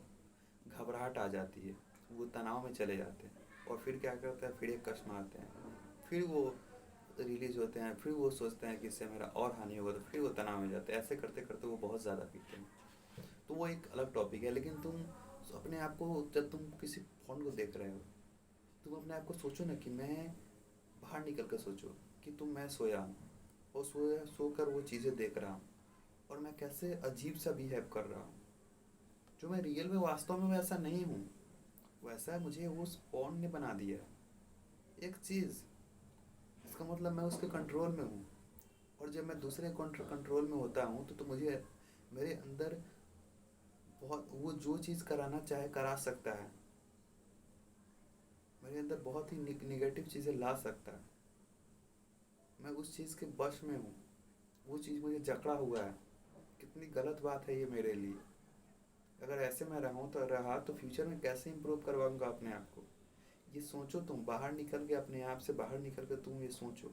घबराहट आ जाती है, वो तनाव में चले जाते हैं। और फिर क्या करते हैं, फिर एक कश मारते हैं, फिर वो रिलीज होते हैं, फिर वो सोचते हैं कि इससे मेरा और हानि होगा, तो फिर वो तनाव में जाते हैं। ऐसे करते करते वो बहुत ज़्यादा पीते हैं। तो वो एक अलग टॉपिक है। लेकिन तुम अपने आप को, जब तुम किसी फ़ोन को देख रहे हो, तुम अपने आप को सोचो ना कि मैं बाहर निकल कर सोचो कि मैं सोया हूँ, और सोकर वो चीज़ें देख रहा हूँ, और मैं कैसे अजीब सा बिहेव कर रहा हूँ, जो मैं रियल में वास्तव में वैसा नहीं हूँ, वैसा मुझे उस फ़ोन ने बना दिया है। एक चीज़, इसका मतलब मैं उसके कंट्रोल में हूँ। और जब मैं दूसरे कंट्रोल में होता हूँ तो मुझे मेरे अंदर बहुत, वो जो चीज़ कराना चाहे करा सकता है, मेरे अंदर बहुत ही निगेटिव चीज़ें ला सकता है। मैं उस चीज़ के वश में हूँ, वो चीज़ मुझे जकड़ा हुआ है। कितनी गलत बात है ये मेरे लिए। अगर ऐसे मैं रहा तो फ्यूचर में कैसे इम्प्रूव करवाऊँगा अपने आप को। ये सोचो, तुम बाहर निकल के, अपने आप से बाहर निकल कर तुम ये सोचो।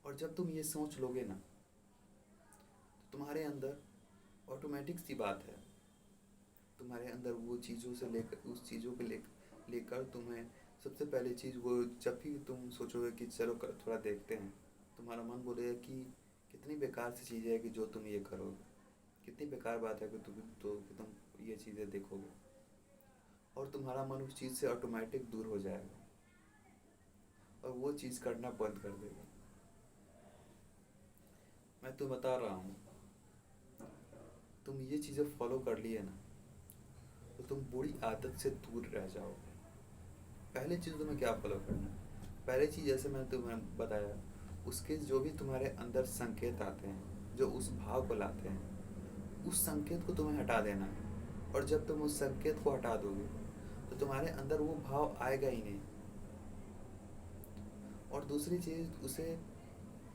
और जब तुम ये सोच लोगे ना, तो तुम्हारे अंदर ऑटोमेटिक सी बात है, तुम्हारे अंदर वो चीज़ों से लेकर उस चीज़ों को लेकर तुम्हें सबसे पहले चीज़ वो, जब भी तुम सोचोगे कि चलो थोड़ा देखते हैं, तुम्हारा मन बोलेगा कि कितनी बेकार सी चीज़ है कि जो तुम ये करोगे, कितनी बेकार बात है कि तुम ये चीज़ें देखोगे, और तुम्हारा मन उस चीज़ से ऑटोमेटिक दूर हो जाएगा और वो चीज़ करना बंद कर देगा। मैं तो बता रहा हूँ, तुम ये चीज़ें फॉलो कर लिए ना तो तुम बुरी आदत से दूर रह जाओगे। पहली चीज़ तुम्हें क्या फॉलो करना है, पहली चीज़ जैसे मैंने तुम्हें बताया, उसके जो भी तुम्हारे अंदर संकेत आते हैं जो उस भाव को लाते हैं, उस संकेत को तुम्हें हटा देना है। और जब तुम उस संकेत को हटा दोगे तो तुम्हारे अंदर वो भाव आएगा ही नहीं। और दूसरी चीज़, उसे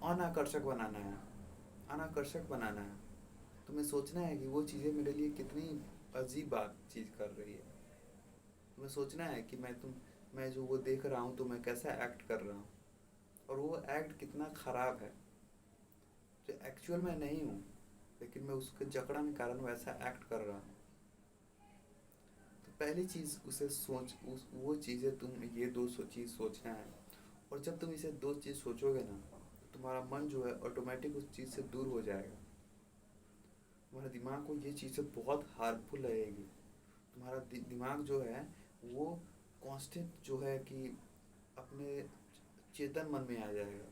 अनाकर्षक बनाना है। अनाकर्षक बनाना है, तुम्हें सोचना है कि वो चीज़ें मेरे लिए कितनी अजीब बात चीज़ कर रही है। तुम्हें सोचना है कि मैं जो वो देख रहा हूँ तो मैं कैसा एक्ट कर रहा हूँ, और वो एक्ट कितना ख़राब है, जो एक्चुअल में नहीं हूँ, लेकिन मैं उसके जकड़न के कारण वैसा एक्ट कर रहा हूँ। तो पहली चीज़ उसे सोच, वो चीज़ें तुम ये चीज़ सोचना है। और जब तुम इसे दो चीज़ सोचोगे ना, तो तुम्हारा मन जो है ऑटोमेटिक उस चीज़ से दूर हो जाएगा। तुम्हारे दिमाग को ये चीज़ें बहुत हार्मफुल लगेगी। तुम्हारा दिमाग जो है वो कांस्टेंट जो है कि अपने चेतन मन में आ जाएगा,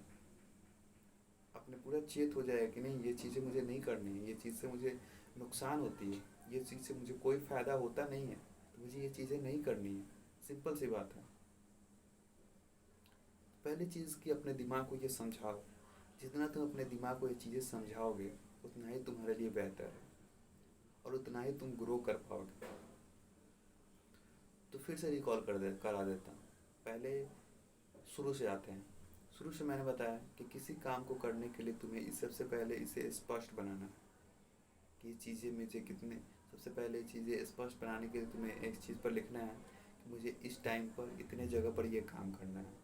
अपने पूरा चेत हो जाएगा कि नहीं, ये चीज़ें मुझे नहीं करनी है, ये चीज़ से मुझे नुकसान होती है, ये चीज़ से मुझे कोई फ़ायदा होता नहीं है, तो मुझे ये चीज़ें नहीं करनी है। सिंपल सी बात है। पहली चीज़ कि अपने दिमाग को ये समझाओ। जितना तुम अपने दिमाग को ये चीज़ें समझाओगे उतना ही तुम्हारे लिए बेहतर है और उतना ही तुम ग्रो कर पाओगे। तो फिर से रिकॉल करा देता हूँ। पहले शुरू से आते हैं। शुरू से मैंने बताया कि किसी काम को करने के लिए तुम्हें इस सबसे पहले इसे स्पष्ट बनाना है कि ये चीज़ें मुझे कितने, सबसे पहले चीज़ें स्पष्ट बनाने के लिए तुम्हें एक चीज़ पर लिखना है कि मुझे इस टाइम पर इतने जगह पर ये काम करना है।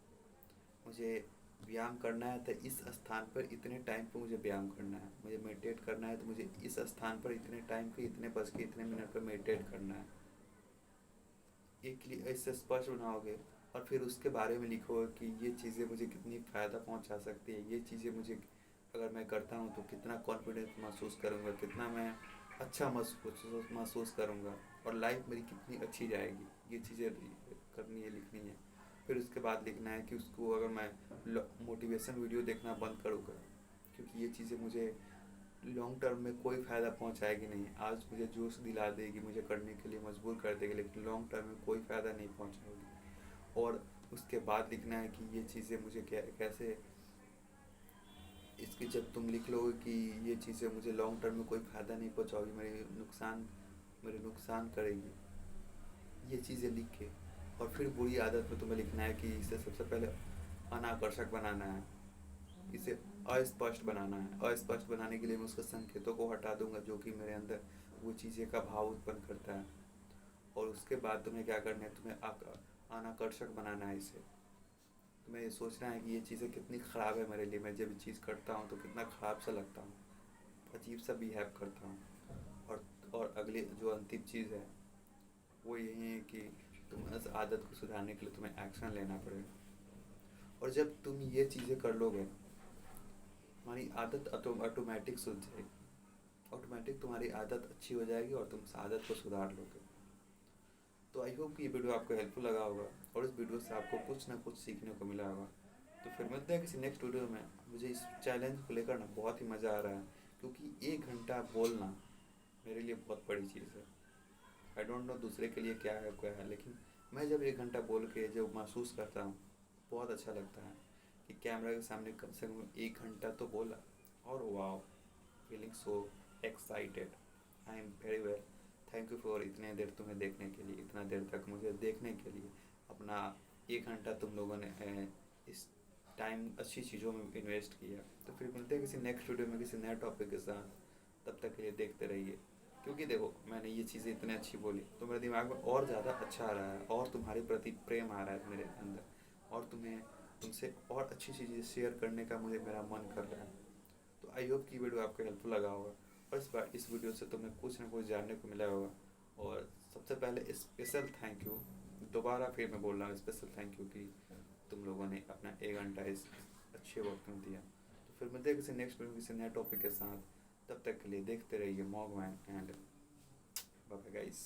मुझे व्यायाम करना है तो इस स्थान पर इतने टाइम पर मुझे व्यायाम करना है। मुझे मेडिटेट करना है तो मुझे इस स्थान पर इतने टाइम के इतने बज के इतने मिनट पर मेडिटेट करना है। एक ऐसे स्पष्ट बनाओगे और फिर उसके बारे में लिखोगे कि ये चीज़ें मुझे कितनी फ़ायदा पहुंचा सकती है, ये चीज़ें मुझे अगर मैं करता हूँ तो कितना कॉन्फिडेंस महसूस करूँगा, कितना मैं अच्छा महसूस करूँगा और लाइफ मेरी कितनी अच्छी जाएगी। ये चीज़ें करनी है, लिखनी है। फिर उसके बाद लिखना है कि उसको अगर मैं मोटिवेशन वीडियो देखना बंद करूँगा क्योंकि ये चीज़ें मुझे लॉन्ग टर्म में कोई फ़ायदा पहुंचाएगी नहीं। आज मुझे जोश दिला देगी, मुझे करने के लिए मजबूर कर देगी, लेकिन लॉन्ग टर्म में कोई फ़ायदा नहीं पहुंचाएगी। और उसके बाद लिखना है कि ये चीज़ें मुझे कैसे, इसकी जब तुम लिख लोगे कि ये चीज़ें मुझे लॉन्ग टर्म में कोई फ़ायदा नहीं पहुंचाओगी, मेरे नुकसान करेगी, ये चीज़ें लिख के और फिर बुरी आदत में तुम्हें लिखना है कि इसे सबसे पहले अनाकर्षक बनाना है, इसे अस्पष्ट बनाना है। अस्पष्ट बनाने के लिए मैं उसके संकेतों को हटा दूंगा जो कि मेरे अंदर वो चीज़ें का भाव उत्पन्न करता है। और उसके बाद तुम्हें क्या करना है, तुम्हें अनाकर्षक बनाना है इसे। तुम्हें ये सोचना है कि ये चीज़ें कितनी ख़राब है मेरे लिए, मैं जब ये चीज़ करता हूँ तो कितना ख़राब सा लगता हूँ, अजीब सा बिहेव करता हूँ। और अगली जो अंतिम चीज़ है वो यही है कि तुम इस आदत को सुधारने के लिए तुम्हें एक्शन लेना पड़ेगा। और जब तुम ये चीज़ें कर लोगे तुम्हारी आदत ऑटोमेटिक सुध जाएगी, ऑटोमेटिक तुम्हारी आदत अच्छी हो जाएगी और तुम इस आदत को सुधार लोगे। तो आई होप कि ये वीडियो आपको हेल्पफुल लगा होगा और इस वीडियो से आपको कुछ ना कुछ सीखने को मिला होगा। तो फिर मिलते हैं किसी नेक्स्ट वीडियो में। मुझे इस चैलेंज को लेकर ना बहुत ही मज़ा आ रहा है क्योंकि 1 घंटा बोलना मेरे लिए बहुत बड़ी चीज़ है। आई डोंट नो दूसरे के लिए क्या है, लेकिन मैं जब 1 घंटा बोल के जब महसूस करता हूँ बहुत अच्छा लगता है कि कैमरा के सामने कम से कम 1 घंटा तो बोला। और wow, feeling so excited. I am very well. Thank you for इतने देर तुम्हें देखने के लिए, इतना देर तक मुझे देखने के लिए अपना 1 घंटा तुम लोगों ने इस टाइम अच्छी चीज़ों में इन्वेस्ट किया। तो फिर मिलते हैं किसी नेक्स्ट वीडियो में किसी नए टॉपिक के साथ। तब तक के लिए देखते रहिए क्योंकि देखो मैंने ये चीज़ें इतने अच्छी बोली तो मेरे दिमाग में और ज़्यादा अच्छा आ रहा है और तुम्हारे प्रति प्रेम आ रहा है मेरे अंदर और तुमसे और अच्छी चीज़ें शेयर करने का मेरा मन कर रहा है। तो आई होप कि वीडियो आपको हेल्पफुल लगा होगा और इस वीडियो से तुम्हें कुछ ना कुछ जानने को मिला होगा। और सबसे पहले स्पेशल थैंक यू, दोबारा फिर मैं बोल रहा हूँ स्पेशल थैंक यू कि तुम लोगों ने अपना 1 घंटा इस अच्छे वक्त में दिया। तो फिर मिलते हैं किसी नेक्स्ट वीडियो किसी नए टॉपिक के साथ। तब तक के लिए देखते रहिए मॉग मैन एंड बाय बाय गाइस।